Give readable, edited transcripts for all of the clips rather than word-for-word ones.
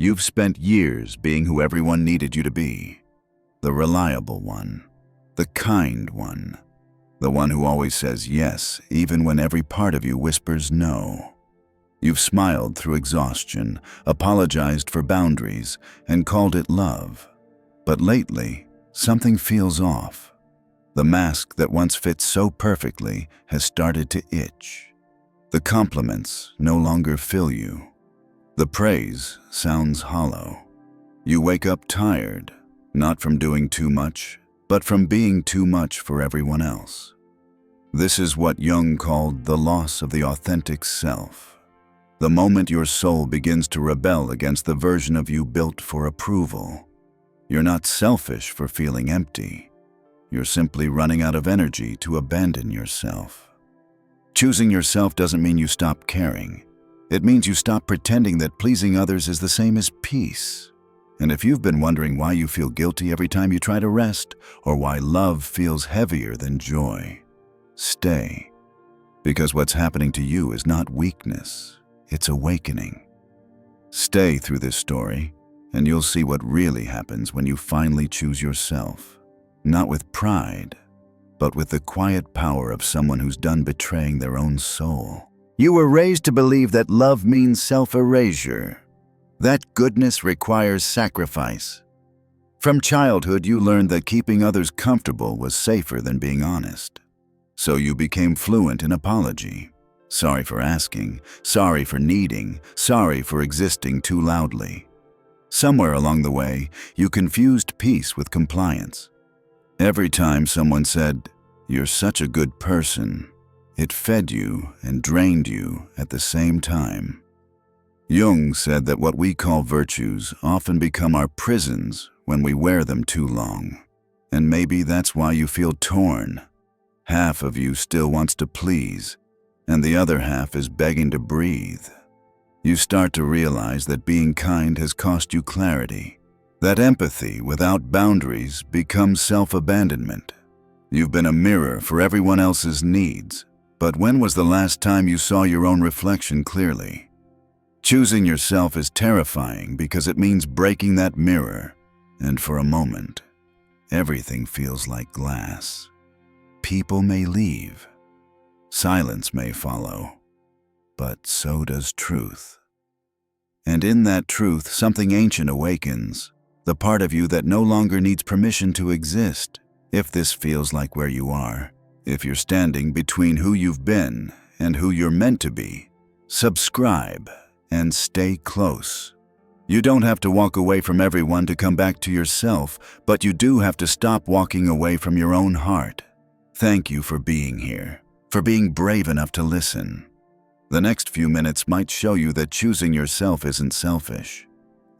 You've spent years being who everyone needed you to be. The reliable one, the kind one, the one who always says yes, even when every part of you whispers no. You've smiled through exhaustion, apologized for boundaries, and called it love. But lately, something feels off. The mask that once fit so perfectly has started to itch. The compliments no longer fill you. The praise sounds hollow. You wake up tired, not from doing too much, but from being too much for everyone else. This is what Jung called the loss of the authentic self. The moment your soul begins to rebel against the version of you built for approval. You're not selfish for feeling empty. You're simply running out of energy to abandon yourself. Choosing yourself doesn't mean you stop caring. It means you stop pretending that pleasing others is the same as peace. And if you've been wondering why you feel guilty every time you try to rest, or why love feels heavier than joy, stay. Because what's happening to you is not weakness, it's awakening. Stay through this story, and you'll see what really happens when you finally choose yourself. Not with pride, but with the quiet power of someone who's done betraying their own soul. You were raised to believe that love means self-erasure, that goodness requires sacrifice. From childhood, you learned that keeping others comfortable was safer than being honest. So you became fluent in apology. Sorry for asking, sorry for needing, sorry for existing too loudly. Somewhere along the way, you confused peace with compliance. Every time someone said, "You're such a good person," it fed you and drained you at the same time. Jung said that what we call virtues often become our prisons when we wear them too long. And maybe that's why you feel torn. Half of you still wants to please, and the other half is begging to breathe. You start to realize that being kind has cost you clarity, that empathy without boundaries becomes self-abandonment. You've been a mirror for everyone else's needs, but when was the last time you saw your own reflection clearly? Choosing yourself is terrifying because it means breaking that mirror, and for a moment, everything feels like glass. People may leave, silence may follow, but so does truth. And in that truth, something ancient awakens, the part of you that no longer needs permission to exist. If this feels like where you are, if you're standing between who you've been and who you're meant to be, subscribe and stay close. You don't have to walk away from everyone to come back to yourself, but you do have to stop walking away from your own heart. Thank you for being here, for being brave enough to listen. The next few minutes might show you that choosing yourself isn't selfish.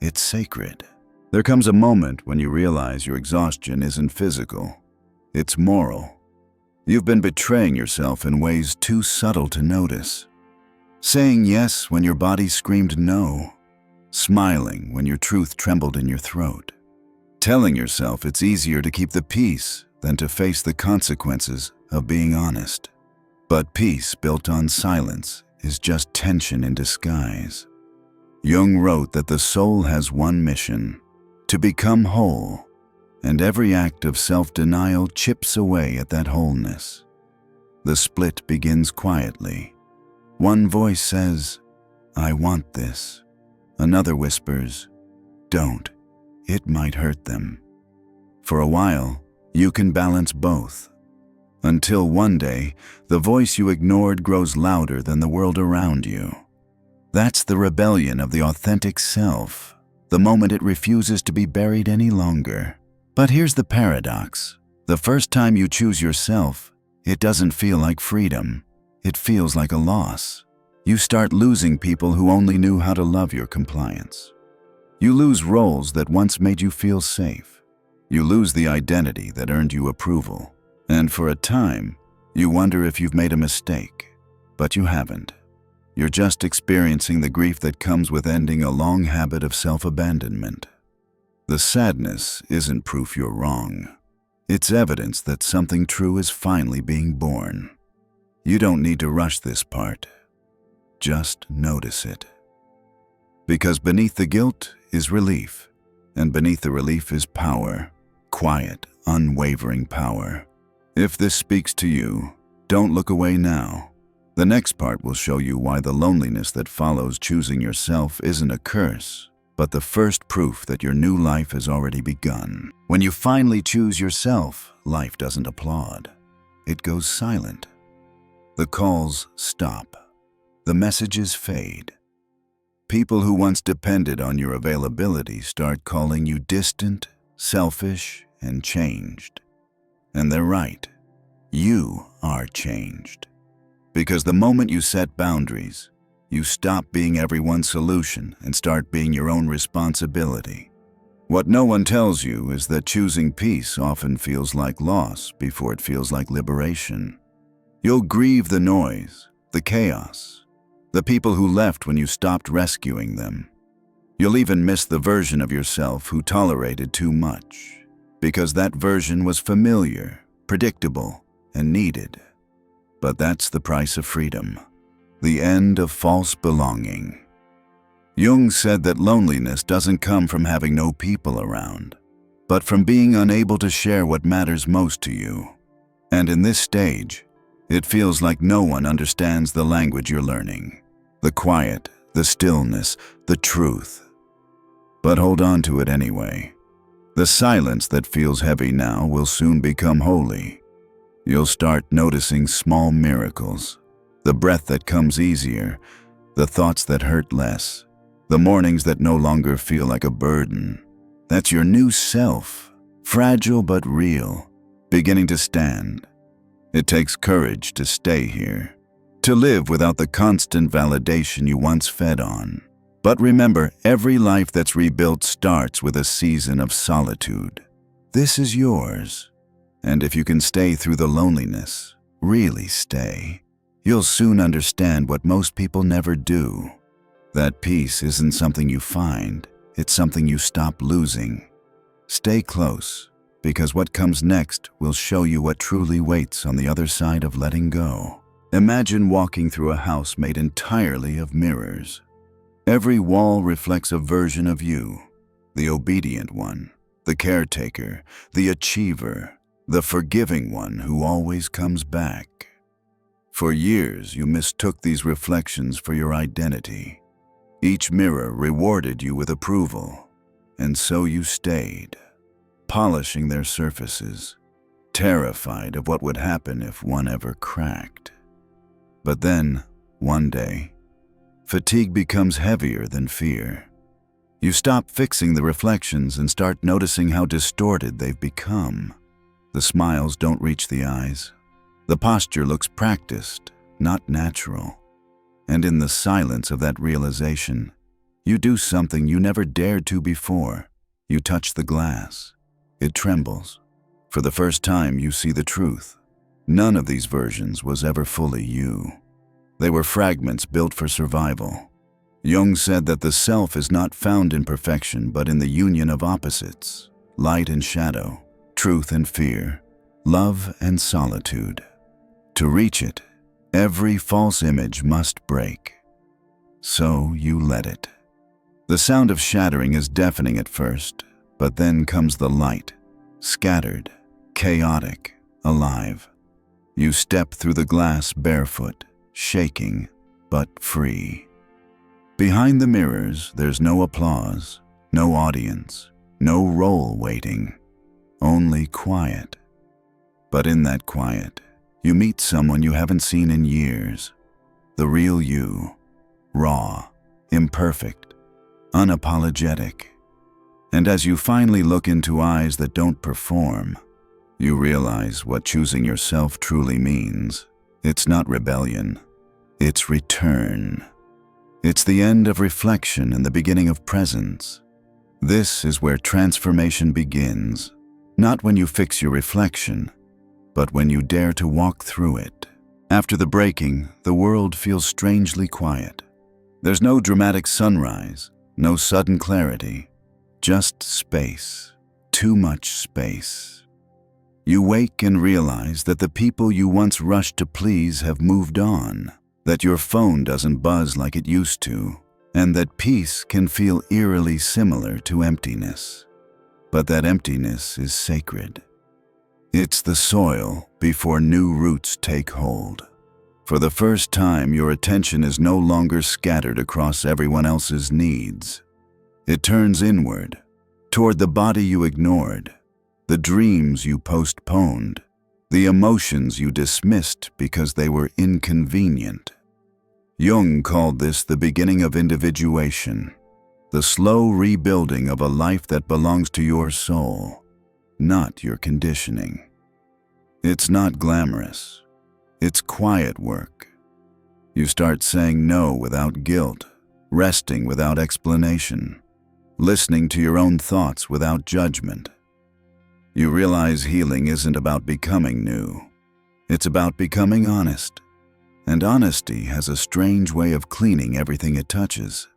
It's sacred. There comes a moment when you realize your exhaustion isn't physical. It's moral. You've been betraying yourself in ways too subtle to notice. Saying yes when your body screamed no. Smiling when your truth trembled in your throat. Telling yourself it's easier to keep the peace than to face the consequences of being honest. But peace built on silence is just tension in disguise. Jung wrote that the soul has one mission, to become whole, and every act of self-denial chips away at that wholeness. The split begins quietly. One voice says, "I want this." Another whispers, "Don't, it might hurt them." For a while, you can balance both. Until one day, the voice you ignored grows louder than the world around you. That's the rebellion of the authentic self, the moment it refuses to be buried any longer. But here's the paradox. The first time you choose yourself, it doesn't feel like freedom. It feels like a loss. You start losing people who only knew how to love your compliance. You lose roles that once made you feel safe. You lose the identity that earned you approval. And for a time, you wonder if you've made a mistake. But you haven't. You're just experiencing the grief that comes with ending a long habit of self-abandonment. The sadness isn't proof you're wrong. It's evidence that something true is finally being born. You don't need to rush this part. Just notice it. Because beneath the guilt is relief, and beneath the relief is power, quiet, unwavering power. If this speaks to you, don't look away now. The next part will show you why the loneliness that follows choosing yourself isn't a curse, but the first proof that your new life has already begun. When you finally choose yourself, life doesn't applaud. It goes silent. The calls stop. The messages fade. People who once depended on your availability start calling you distant, selfish, and changed. And they're right. You are changed. Because the moment you set boundaries, you stop being everyone's solution and start being your own responsibility. What no one tells you is that choosing peace often feels like loss before it feels like liberation. You'll grieve the noise, the chaos, the people who left when you stopped rescuing them. You'll even miss the version of yourself who tolerated too much, because that version was familiar, predictable, and needed. But that's the price of freedom, the end of false belonging. Jung said that loneliness doesn't come from having no people around, but from being unable to share what matters most to you. And in this stage, it feels like no one understands the language you're learning, the quiet, the stillness, the truth. But hold on to it anyway. The silence that feels heavy now will soon become holy. You'll start noticing small miracles, the breath that comes easier, the thoughts that hurt less, the mornings that no longer feel like a burden. That's your new self, fragile but real, beginning to stand. It takes courage to stay here, to live without the constant validation you once fed on. But remember, every life that's rebuilt starts with a season of solitude. This is yours. And if you can stay through the loneliness, really stay, you'll soon understand what most people never do. That peace isn't something you find, it's something you stop losing. Stay close, because what comes next will show you what truly waits on the other side of letting go. Imagine walking through a house made entirely of mirrors. Every wall reflects a version of you, the obedient one, the caretaker, the achiever, the forgiving one who always comes back. For years, you mistook these reflections for your identity. Each mirror rewarded you with approval, and so you stayed, polishing their surfaces, terrified of what would happen if one ever cracked. But then, one day, fatigue becomes heavier than fear. You stop fixing the reflections and start noticing how distorted they've become. The smiles don't reach the eyes. The posture looks practiced, not natural. And in the silence of that realization, you do something you never dared to before. You touch the glass. It trembles. For the first time, you see the truth. None of these versions was ever fully you. They were fragments built for survival. Jung said that the self is not found in perfection, but in the union of opposites, light and shadow, truth and fear, love and solitude. To reach it, every false image must break. So you let it. The sound of shattering is deafening at first, but then comes the light, scattered, chaotic, alive. You step through the glass barefoot, shaking, but free. Behind the mirrors, there's no applause, no audience, no role waiting, only quiet. But in that quiet, you meet someone you haven't seen in years. The real you, raw, imperfect, unapologetic. And as you finally look into eyes that don't perform, you realize what choosing yourself truly means. It's not rebellion, it's return. It's the end of reflection and the beginning of presence. This is where transformation begins, not when you fix your reflection, but when you dare to walk through it. After the breaking, the world feels strangely quiet. There's no dramatic sunrise, no sudden clarity, just space, too much space. You wake and realize that the people you once rushed to please have moved on, that your phone doesn't buzz like it used to, and that peace can feel eerily similar to emptiness. But that emptiness is sacred. It's the soil before new roots take hold. For the first time, your attention is no longer scattered across everyone else's needs. It turns inward, toward the body you ignored, the dreams you postponed, the emotions you dismissed because they were inconvenient. Jung called this the beginning of individuation, the slow rebuilding of a life that belongs to your soul, not your conditioning. It's not glamorous. It's quiet work. You start saying no without guilt, resting without explanation, listening to your own thoughts without judgment. You realize healing isn't about becoming new. It's about becoming honest. And honesty has a strange way of cleaning everything it touches.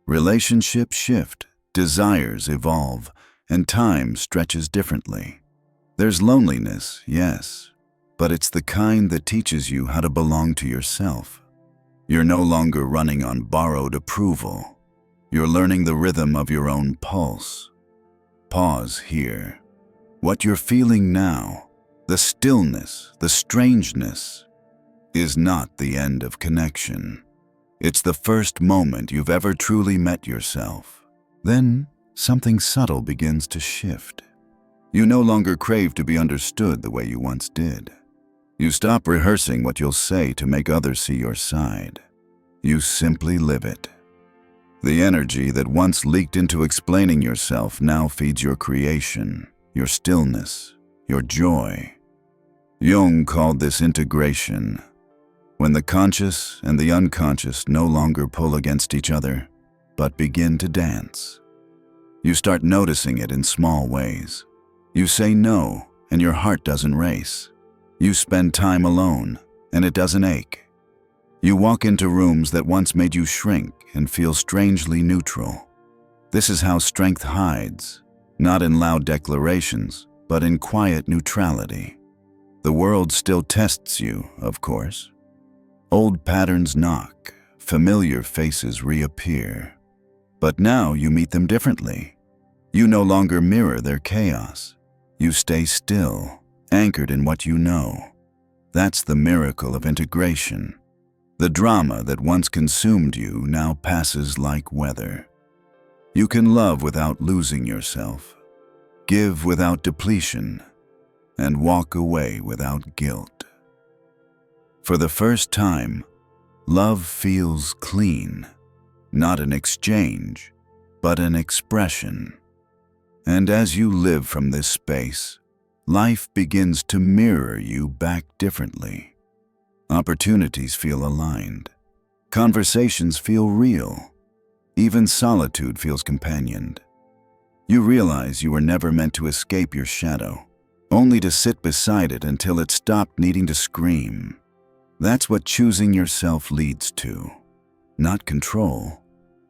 Relationships shift, desires evolve, and time stretches differently. There's loneliness, yes, but it's the kind that teaches you how to belong to yourself. You're no longer running on borrowed approval. You're learning the rhythm of your own pulse. Pause here. What you're feeling now, the stillness, the strangeness, is not the end of connection. It's the first moment you've ever truly met yourself. Then something subtle begins to shift. You no longer crave to be understood the way you once did. You stop rehearsing what you'll say to make others see your side. You simply live it. The energy that once leaked into explaining yourself now feeds your creation, your stillness, your joy. Jung called this integration, when the conscious and the unconscious no longer pull against each other, but begin to dance. You start noticing it in small ways. You say no, and your heart doesn't race. You spend time alone, and it doesn't ache. You walk into rooms that once made you shrink and feel strangely neutral. This is how strength hides, not in loud declarations, but in quiet neutrality. The world still tests you, of course. Old patterns knock, familiar faces reappear. But now you meet them differently. You no longer mirror their chaos. You stay still, anchored in what you know. That's the miracle of integration. The drama that once consumed you now passes like weather. You can love without losing yourself, give without depletion, and walk away without guilt. For the first time, love feels clean, not an exchange, but an expression. And as you live from this space, life begins to mirror you back differently. Opportunities feel aligned. Conversations feel real. Even solitude feels companioned. You realize you were never meant to escape your shadow, only to sit beside it until it stopped needing to scream. That's what choosing yourself leads to. Not control,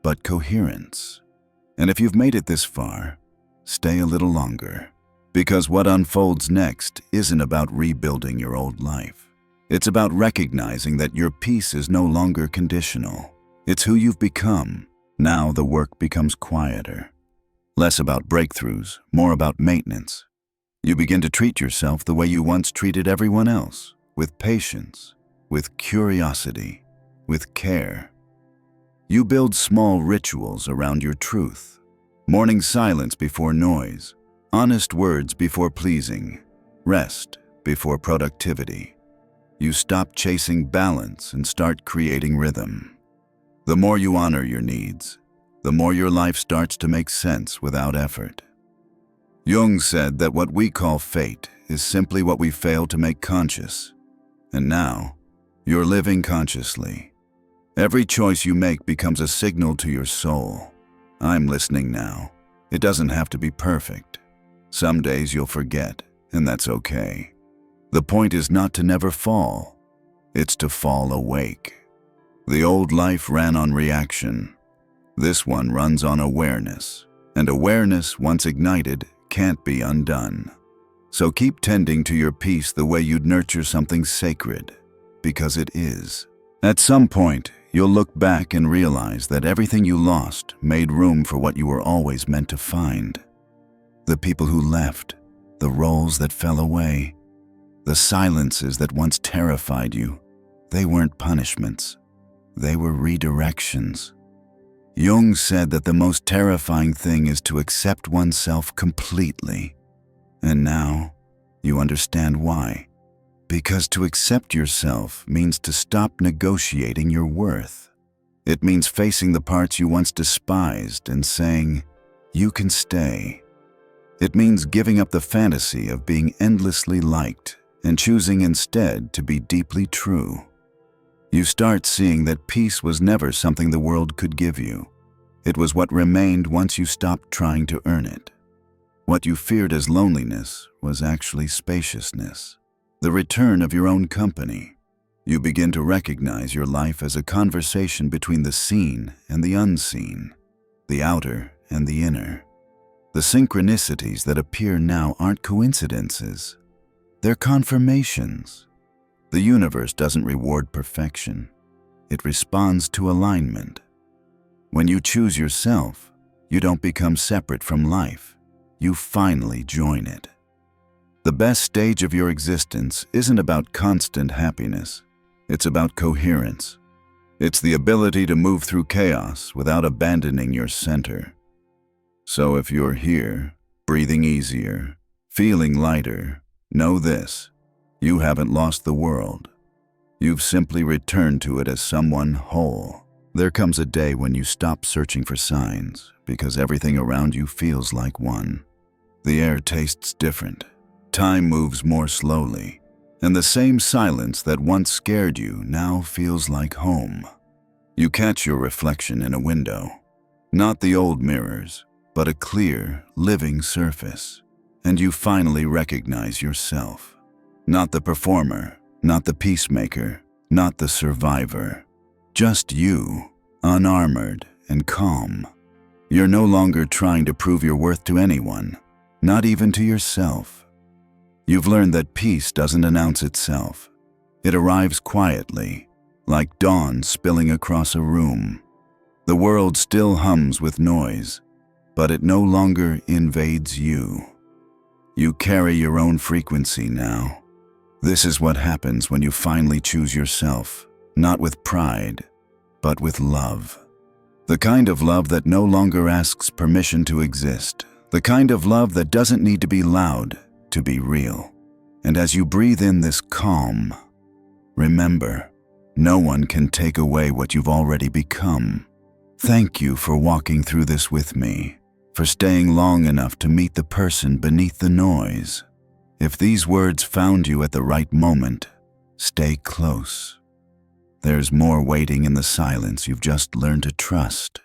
but coherence. And if you've made it this far, stay a little longer. Because what unfolds next isn't about rebuilding your old life. It's about recognizing that your peace is no longer conditional. It's who you've become. Now the work becomes quieter. Less about breakthroughs, more about maintenance. You begin to treat yourself the way you once treated everyone else, with patience, with curiosity, with care. You build small rituals around your truth. Morning silence before noise, honest words before pleasing, rest before productivity. You stop chasing balance and start creating rhythm. The more you honor your needs, the more your life starts to make sense without effort. Jung said that what we call fate is simply what we fail to make conscious. And now, you're living consciously. Every choice you make becomes a signal to your soul. I'm listening now. It doesn't have to be perfect. Some days you'll forget, and that's okay. The point is not to never fall. It's to fall awake. The old life ran on reaction. This one runs on awareness. And awareness, once ignited, can't be undone. So keep tending to your peace the way you'd nurture something sacred, because it is. At some point, You'll look back and realize that everything you lost made room for what you were always meant to find. The people who left, the roles that fell away, the silences that once terrified you, they weren't punishments. They were redirections. Jung said that the most terrifying thing is to accept oneself completely. And now, you understand why. Because to accept yourself means to stop negotiating your worth. It means facing the parts you once despised and saying, "You can stay." It means giving up the fantasy of being endlessly liked and choosing instead to be deeply true. You start seeing that peace was never something the world could give you. It was what remained once you stopped trying to earn it. What you feared as loneliness was actually spaciousness, the return of your own company. You begin to recognize your life as a conversation between the seen and the unseen, the outer and the inner. The synchronicities that appear now aren't coincidences. They're confirmations. The universe doesn't reward perfection. It responds to alignment. When you choose yourself, you don't become separate from life. You finally join it. The best stage of your existence isn't about constant happiness. It's about coherence. It's the ability to move through chaos without abandoning your center. So if you're here, breathing easier, feeling lighter, know this: you haven't lost the world. You've simply returned to it as someone whole. There comes a day when you stop searching for signs because everything around you feels like one. The air tastes different. Time moves more slowly. And the same silence that once scared you now feels like home. You catch your reflection in a window. Not the old mirrors, but a clear, living surface. And you finally recognize yourself. Not the performer, not the peacemaker, not the survivor. Just you, unarmored and calm. You're no longer trying to prove your worth to anyone, not even to yourself. You've learned that peace doesn't announce itself. It arrives quietly, like dawn spilling across a room. The world still hums with noise, but it no longer invades you. You carry your own frequency now. This is what happens when you finally choose yourself, not with pride, but with love. The kind of love that no longer asks permission to exist. The kind of love that doesn't need to be loud to be real. And as you breathe in this calm, remember, no one can take away what you've already become. Thank you for walking through this with me, for staying long enough to meet the person beneath the noise. If these words found you at the right moment, stay close. There's more waiting in the silence you've just learned to trust.